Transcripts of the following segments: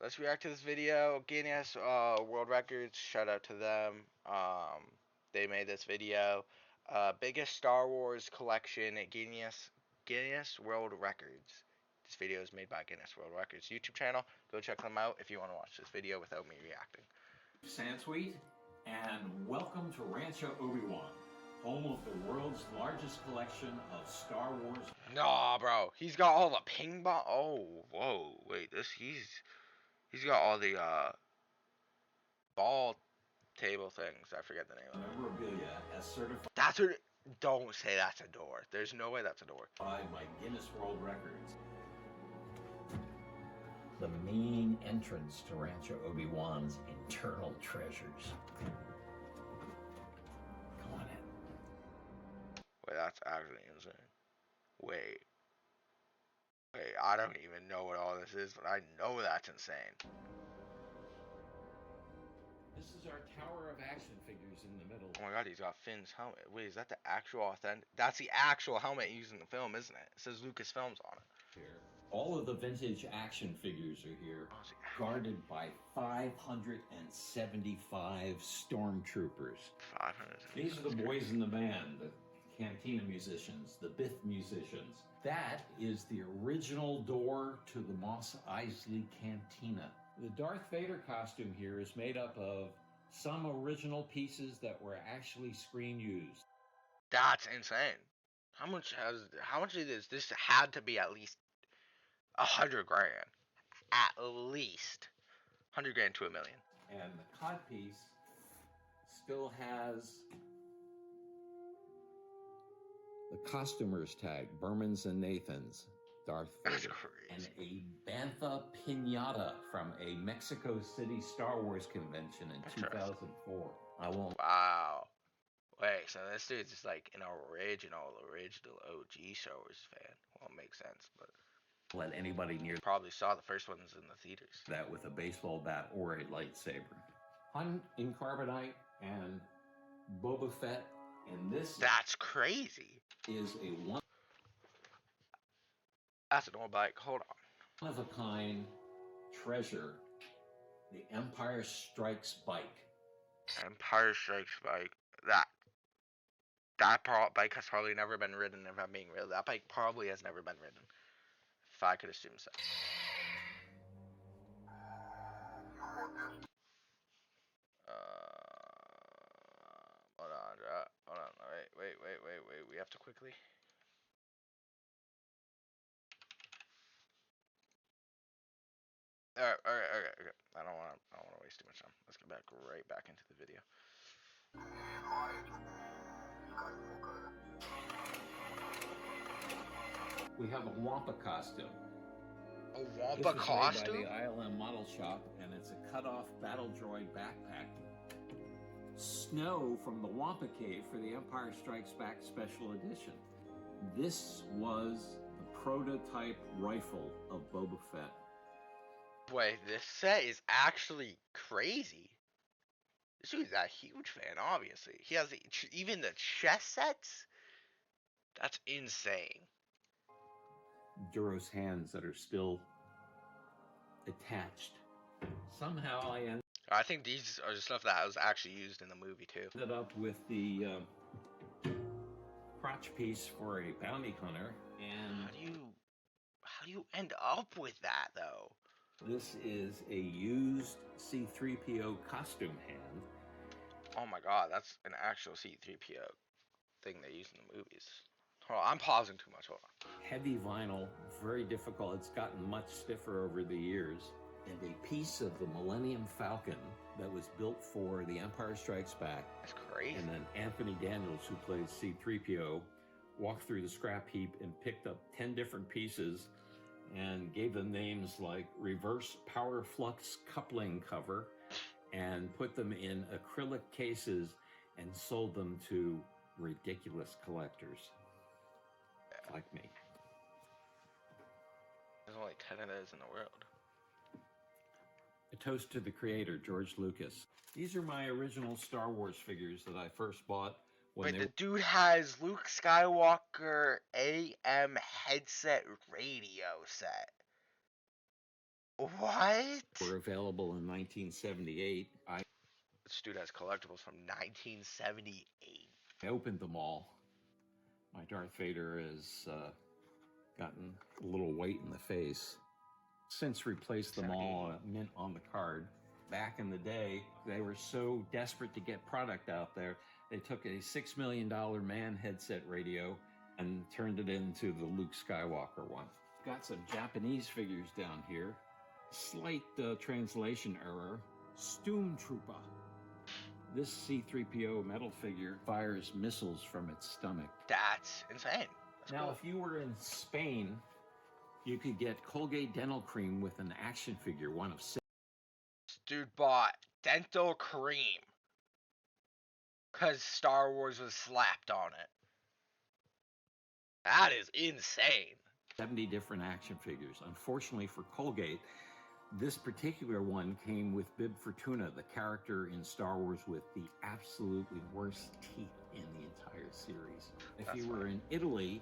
let's react to this video. Guinness World Records, shout out to them. They made this video. Biggest Star Wars collection at Guinness World Records. This video is made by Guinness World Records YouTube channel. Go check them out if you want to watch this video without me reacting. Sansweet, and welcome to Rancho Obi-Wan, home of the world's largest collection of Star Wars. Nah, bro, he's got all the ping pong. Oh, whoa, wait, he's got all the ball table things. I forget the name of it. Memorabilia as certified. That's a. Don't say that's a door. There's no way that's a door. By Guinness World Records. The main entrance to Rancho Obi-Wan's internal treasures. Come on in. Wait, that's actually insane. Wait, I don't even know what all this is, but I know that's insane. This is our tower of action figures in the middle. Oh my god, he's got Finn's helmet. Wait, is that the actual authentic? That's the actual helmet used in the film, isn't it? It says Lucasfilms on it. Here. All of the vintage action figures are here, guarded by 575 stormtroopers. 500. These are the boys in the band, the Cantina musicians, the Biff musicians. That is the original door to the Mos Eisley Cantina. The Darth Vader costume here is made up of some original pieces that were actually screen used. That's insane. How much of this had to be at least 100 grand. At least 100 grand to $1 million. And the codpiece still has the costumer's tag, Berman's and Nathan's, Darth Vader. That's crazy. And a Bantha Pinata from a Mexico City Star Wars convention in 2004. I won't. Wow. Wait, so this dude's just like an original OG Star Wars fan. Well, it makes sense, but Let anybody near probably saw the first ones in the theaters. that with a baseball bat or a lightsaber. Hun in carbonite and Boba Fett, and this That's crazy. is a one That's an old bike. Hold on. of a kind treasure, the Empire Strikes bike. Empire Strikes Bike. Bike has probably never been ridden. If I'm being real, that bike probably has never been ridden. If I could assume so. Hold on, hold on. Wait. We have to quickly. All right. I don't want to waste too much time. Let's get right back into the video. We have a Wampa costume. A This Wampa was costume? made by the ILM model shop, and it's a cut-off battle droid backpack. Snow from the Wampa Cave for the Empire Strikes Back Special Edition. This was the prototype rifle of Boba Fett. Wait, this set is actually crazy. This dude's a huge fan, obviously. He has even the chess sets? That's insane. Duros hands that are still attached. Somehow I I think these are the stuff that was actually used in the movie, too. ended up with the crotch piece for a bounty hunter, and How do you end up with that, though? this is a used C-3PO costume hand. Oh my god, that's an actual C-3PO thing they use in the movies. Hold on, I'm pausing too much, hold on. Heavy vinyl, very difficult. It's gotten much stiffer over the years. And a piece of the Millennium Falcon that was built for The Empire Strikes Back. That's crazy. And then Anthony Daniels, who plays C-3PO, walked through the scrap heap and picked up 10 different pieces and gave them names like Reverse Power Flux Coupling Cover, and put them in acrylic cases and sold them to ridiculous collectors like me. There's only 10 of those in the world. A toast to the creator, George Lucas. These are my original Star Wars figures that I first bought when Wait, the dude has Luke Skywalker AM headset radio set. What? were available in 1978. This dude has collectibles from 1978. I opened them all. My Darth Vader has gotten a little weight in the face. Since replaced them all, mint on the card. Back in the day, they were so desperate to get product out there, they took a $6 million man headset radio and turned it into the Luke Skywalker one. Got some Japanese figures down here. Slight translation error. Stormtrooper. This C-3PO metal figure fires missiles from its stomach. That's insane. That's Now, cool. if you were in Spain, you could get Colgate Dental Cream with an action figure, one of 6. This dude bought dental cream because Star Wars was slapped on it. That is insane. 70 different action figures. Unfortunately for Colgate, this particular one came with Bib Fortuna, the character in Star Wars with the absolutely worst teeth in the entire series. If you were in Italy,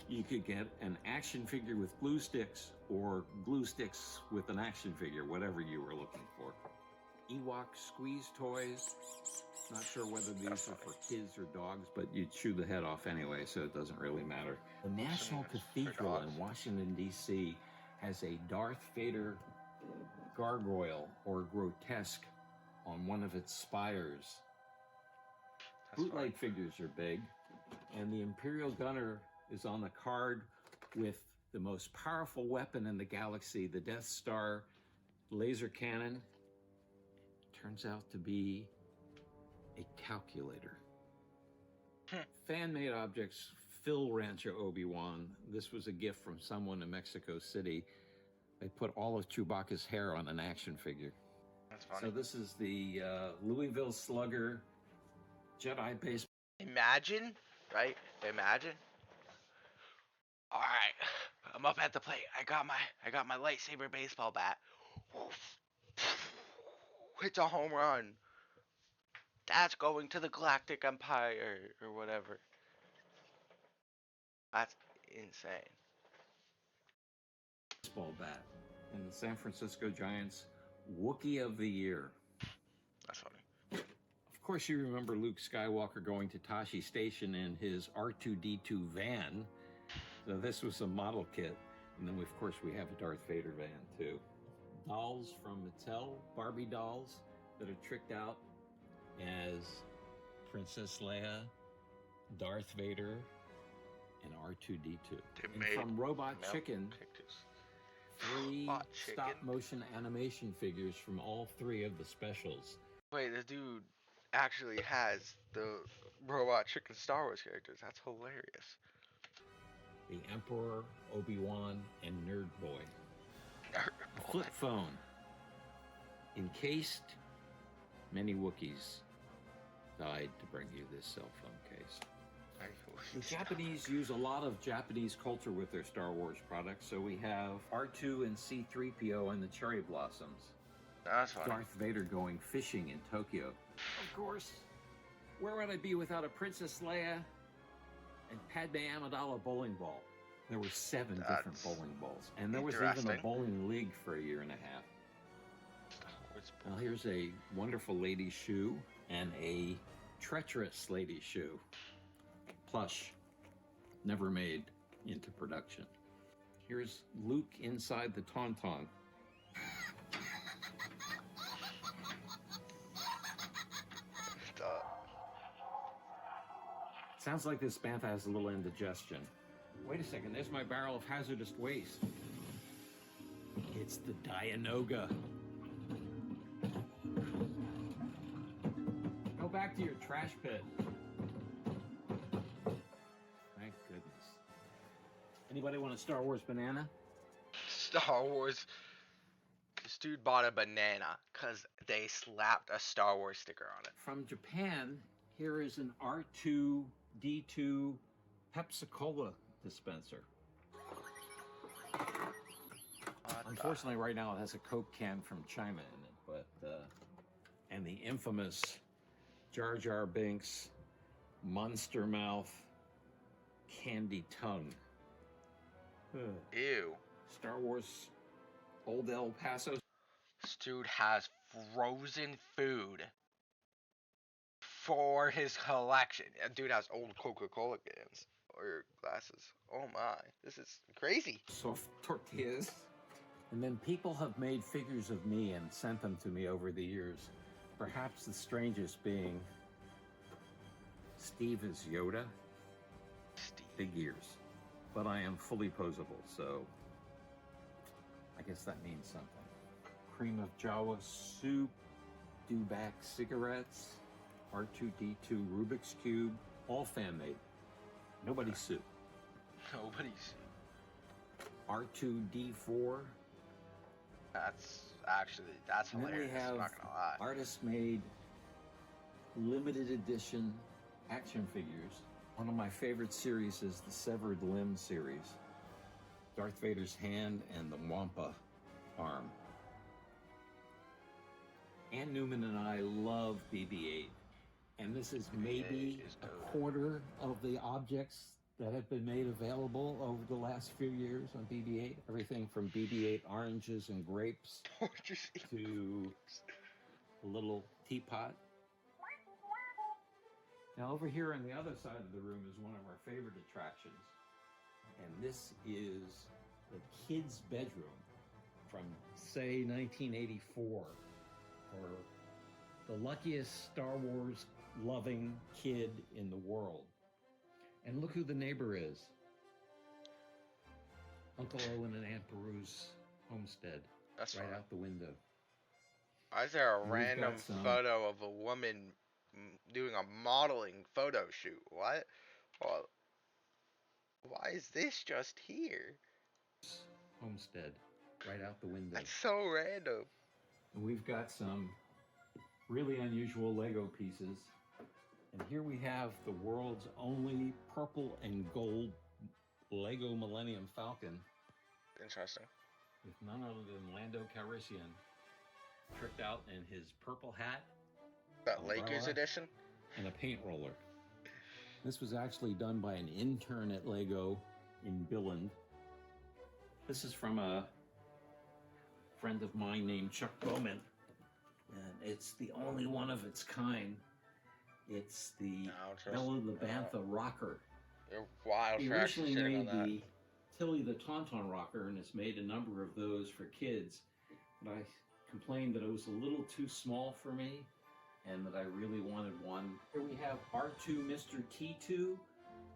you could get an action figure with glue sticks or glue sticks with an action figure, whatever you were looking for. Ewok squeeze toys. Not sure whether these are for kids or dogs, but you'd chew the head off anyway, so it doesn't really matter. The National Cathedral in Washington, D.C. has a Darth Vader gargoyle or grotesque on one of its spires. Bootleg figures are big, and the Imperial Gunner is on the card with the most powerful weapon in the galaxy, the Death Star laser cannon. Turns out to be a calculator. Fan-made objects fill Rancho Obi-Wan. This was a gift from someone in Mexico City. They put all of Chewbacca's hair on an action figure. That's funny. So this is the Louisville Slugger Jedi base. Imagine, right? Imagine. All right, I'm up at the plate. I got my lightsaber baseball bat. It's a home run. That's going to the Galactic Empire or whatever. That's insane. Baseball bat and the San Francisco Giants Wookiee of the Year. That's funny. Of course, you remember Luke Skywalker going to Tashi Station in his R2-D2 van. So this was a model kit. And then, of course, we have a Darth Vader van, too. Dolls from Mattel, Barbie dolls that are tricked out as Princess Leia, Darth Vader, and R2-D2. And from Robot Chicken, 3 stop-motion animation figures from all 3 of the specials. Wait, the dude actually has the Robot Chicken Star Wars characters. That's hilarious. The Emperor, Obi-Wan, and Nerd Boy. A flip phone. Encased, many Wookiees died to bring you this cell phone case. The Japanese use a lot of Japanese culture with their Star Wars products, so we have R2 and C-3PO and the Cherry Blossoms. That's funny. Darth Vader going fishing in Tokyo. Of course, where would I be without a Princess Leia and Padme Amidala bowling ball? There were 7 different bowling balls, and there was even a bowling league for a year and a half. Now here's a wonderful lady's shoe and a treacherous lady's shoe. Plush, never made into production. Here's Luke inside the Tauntaun. Sounds like this bantha has a little indigestion. Wait a second, there's my barrel of hazardous waste. It's the Dianoga. Go back to your trash pit. Thank goodness. Anybody want a Star Wars banana? Star Wars. This dude bought a banana because they slapped a Star Wars sticker on it. From Japan, here is an R2-D2 Pepsi-Cola dispenser. Unfortunately, right now it has a Coke can from China in it, but and the infamous Jar Jar Binks Monster Mouth Candy Tongue. Ew. Star Wars Old El Paso. This dude has frozen food for his collection. Dude has old Coca-Cola cans or glasses. Oh my, this is crazy. Soft tortillas. And then people have made figures of me and sent them to me over the years. Perhaps the strangest being Steve is Yoda. Steve. Big ears. But I am fully posable, so I guess that means something. Cream of Jawa soup, Dubac cigarettes, R2D2 Rubik's Cube, all fan-made. Nobody's soup. Nobody's. R2D4. That's And then hilarious. we have I'm not gonna lie. artist-made, limited edition action figures. One of my favorite series is the Severed Limb series. Darth Vader's hand and the Wampa arm. Ann Newman and I love BB-8. And this is maybe is a dope. quarter of the objects that have been made available over the last few years on BB-8. Everything from BB-8 oranges and grapes to a little teapot. Now over here on the other side of the room is one of our favorite attractions. And this is the kid's bedroom from, say, 1984, or the luckiest Star Wars loving kid in the world. And look who the neighbor is. Uncle Owen and Aunt Beru's homestead. That's right fine. out the window. Why is there a We've random got some- photo of a woman doing a modeling photo shoot? What? Well, why is this just here? Homestead, right out the window. That's so random. And we've got some really unusual Lego pieces. And here we have the world's only purple and gold Lego Millennium Falcon Interesting. with none other than Lando Calrissian tricked out in his purple hat That Lakers Umbrella. edition? and a paint roller. This was actually done by an intern at Lego in Billund. This is from a friend of mine named Chuck Bowman, and it's the only one of its kind. It's the No, just, Bella the Bantha rocker. You're wild He for actually originally shitting made on that. the Tilly the Tauntaun rocker and has made a number of those for kids. But I complained that it was a little too small for me and that I really wanted one. Here we have R2 Mr. T2,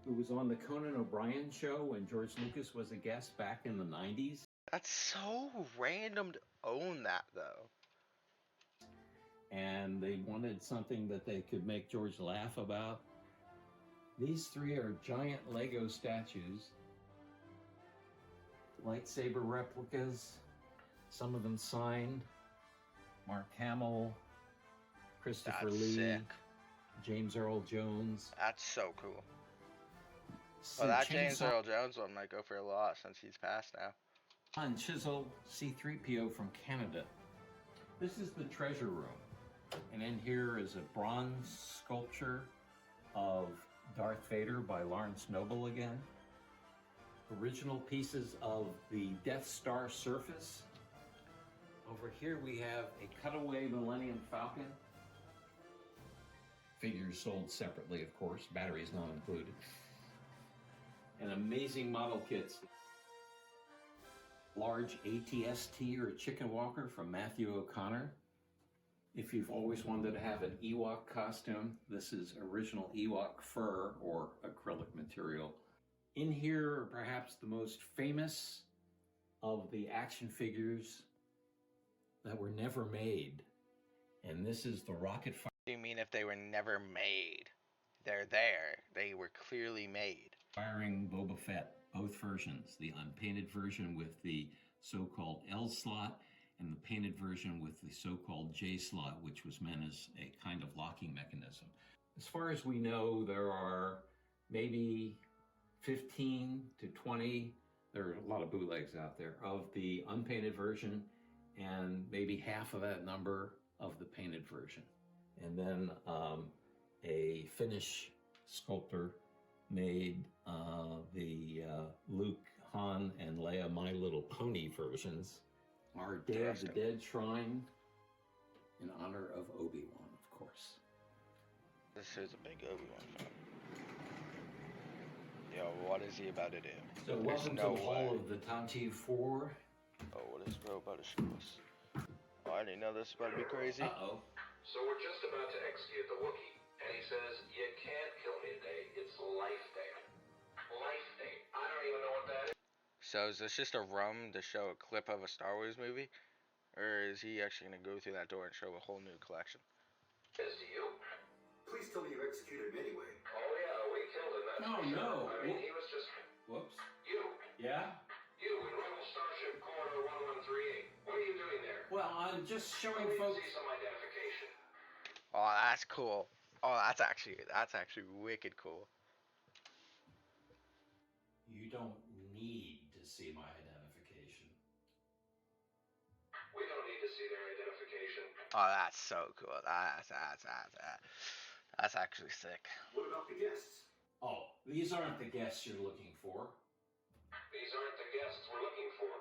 who was on the Conan O'Brien show when George Lucas was a guest back in the 90s. That's so random to own that, though. And they wanted something that they could make George laugh about. These three are giant Lego statues, lightsaber replicas, some of them signed. Mark Hamill, Christopher That's Lee, sick. James Earl Jones. That's so cool. Sid Well, that James Chainsaw Earl Jones one might go for a lot since he's passed now. and Chisel C-3PO from Canada. This is the treasure room. And in here is a bronze sculpture of Darth Vader by Lawrence Noble again. Original pieces of the Death Star surface. Over here we have a cutaway Millennium Falcon. Figures sold separately, of course, batteries not included. And amazing model kits. Large ATST or Chicken Walker from Matthew O'Connor. If you've always wanted to have an Ewok costume, this is original Ewok fur or acrylic material. In here are perhaps the most famous of the action figures that were never made. And this is the Rocket Do you mean if they were never made? They're there. They were clearly made. Firing Boba Fett, both versions, the unpainted version with the so-called L slot and the painted version with the so-called J slot, which was meant as a kind of locking mechanism. As far as we know, there are maybe 15 to 20, there are a lot of bootlegs out there, of the unpainted version and maybe half of that number of the painted version. And then a Finnish sculptor made the Luke, Han, and Leia My Little Pony versions. our Day of the Dead shrine in honor of Obi-Wan, of course. This is a big Obi-Wan fan. Yo, what is he about to do? So welcome to the Hall of the Tantive 4. Oh, what is bro about to show us? Oh, I didn't know this was about to be crazy. Uh-oh. So we're just about to execute the Wookiee, and he says, you can't kill me today, it's Life Day. Life Day. I don't even know what that is. So is this just a rum to show a clip of a Star Wars movie? Or is he actually going to go through that door and show a whole new collection? Is to you? Please tell me you executed him anyway. Oh yeah, we killed him, that's Oh, for sure. no. I mean, he was just... Whoops. You. Yeah? You in Rebel Starship Corridor 1138. What are you doing there? Well, I'm just showing Let me folks... see some identification. Oh, that's cool. Oh, that's actually wicked cool. You don't need to see my identification. We don't need to see their identification. Oh, that's so cool. That's actually sick. What about the guests? Oh, these aren't the guests you're looking for. These aren't the guests we're looking for.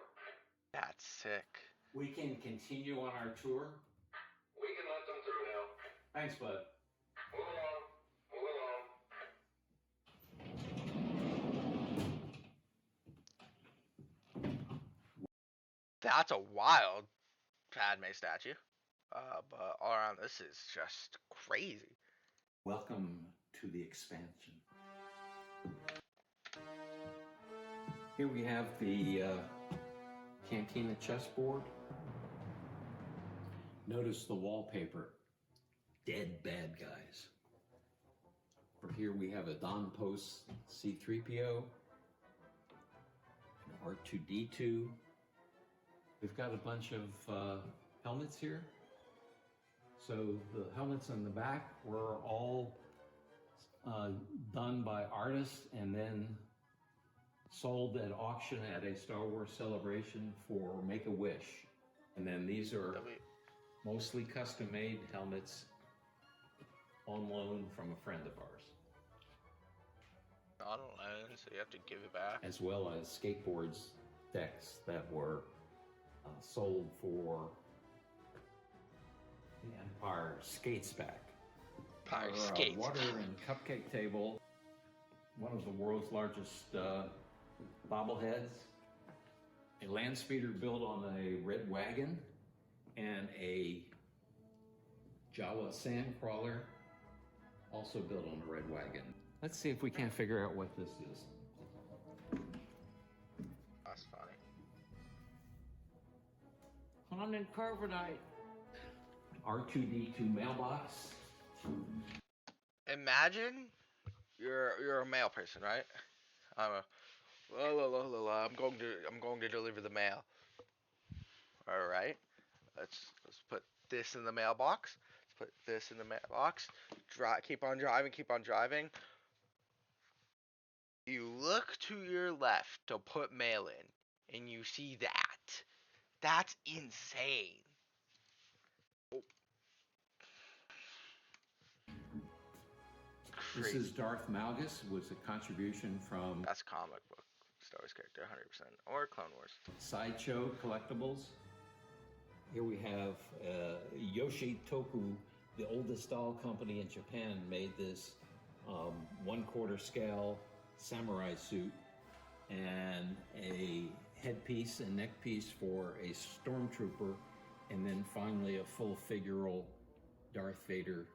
That's sick. We can continue on our tour. We can let them through now. Thanks, bud. Move along. Move along. That's a wild Padme statue. But all around, this is just crazy. Welcome to the expansion. Here we have the Cantina chessboard. Notice the wallpaper. Dead bad guys. For here we have a Don Post C-3PO, an R2-D2. We've got a bunch of helmets here. So the helmets on the back were all done by artists and then sold at auction at a Star Wars Celebration for Make-A-Wish. And then these are mostly custom-made helmets on loan from a friend of ours. On loan, so you have to give it back. As well as skateboards decks that were sold for the Empire Skates back. Empire Our, Skates. water and cupcake table, one of the world's largest bobbleheads, a land speeder built on a red wagon, and a Jawa sandcrawler also built on a red wagon. Let's see if we can't figure out what this is. That's funny. Common carbonite. R2-D2 mailbox. Imagine you're a mail person, right? I'm going to deliver the mail. All right. Let's put this in the mailbox. Let's put this in the mailbox. Keep on driving. You look to your left to put mail in, and you see that. That's insane. This is Darth Malgus, was a contribution from That's comic book Star Wars character, 100%, or Clone Wars. Sideshow Collectibles. Here we have Yoshi Toku, the oldest doll company in Japan, made this 1/4 scale samurai suit and a headpiece and neck piece for a stormtrooper, and then finally a full figural Darth Vader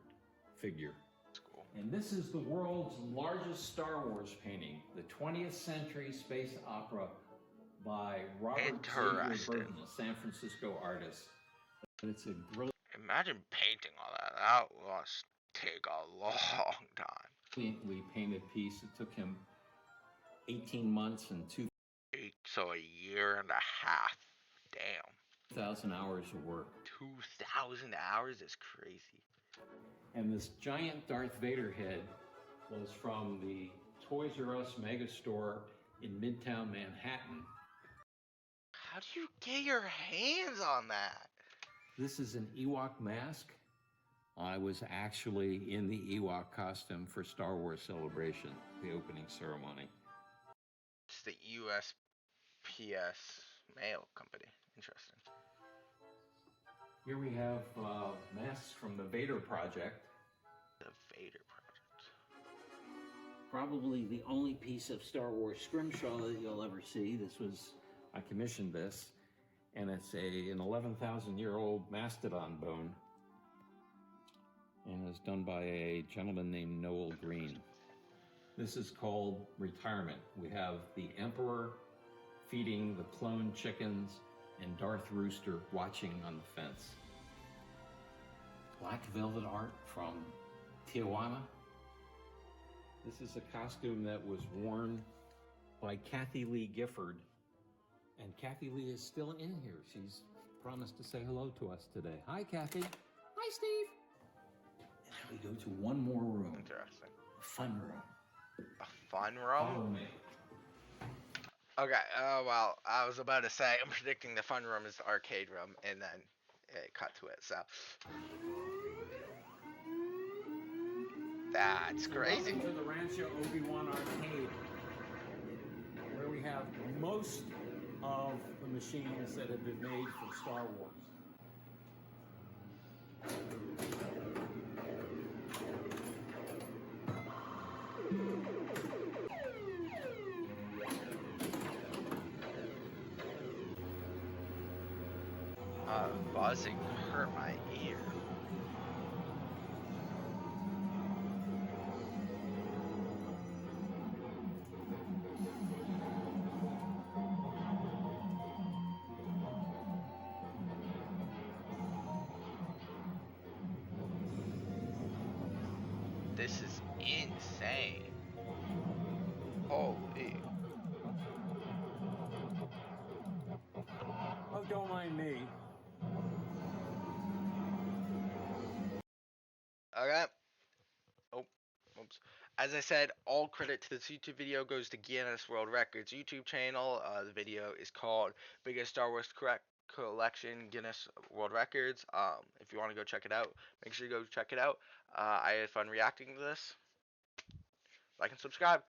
figure. That's cool. And this is the world's largest Star Wars painting, the 20th Century Space Opera by Robert Xavier Interesting. Burton, a San Francisco artist. But it's a brilliant. Imagine painting all that. That must take a long time. We painted piece. It took him 18 months and So a year and a half. Damn. 2,000 hours of work. 2,000 hours is crazy. And this giant Darth Vader head was from the Toys R Us megastore in Midtown Manhattan. How do you get your hands on that? This is an Ewok mask. I was actually in the Ewok costume for Star Wars Celebration, the opening ceremony. It's the USPS mail company. Interesting. Here we have masks from the Vader Project. The Vader Project. Probably the only piece of Star Wars scrimshaw that you'll ever see. I commissioned this, and it's an 11,000-year-old mastodon bone, and it's done by a gentleman named Noel Green. This is called retirement. We have the Emperor feeding the clone chickens and Darth Rooster watching on the fence. Black velvet art from Tijuana. This is a costume that was worn by Kathy Lee Gifford. And Kathy Lee is still in here. She's promised to say hello to us today. Hi, Kathy. Hi, Steve. And now we go to one more room. Interesting. A fun room. A fun room? Follow me. Okay, well, I was about to say, I'm predicting the fun room is the arcade room, and then it cut to it, so. That's crazy. Welcome to the Rancho Obi-Wan Arcade, where we have most of the machines that have been made for Star Wars. Buzzing hurt my ear. This is insane. Holy. Oh, don't mind me. Okay. Oh, oops. As I said, all credit to this YouTube video goes to Guinness World Records YouTube channel. The video is called Biggest Star Wars Collection Guinness World Records. If you want to go check it out, make sure you go check it out. I had fun reacting to this. Like and subscribe.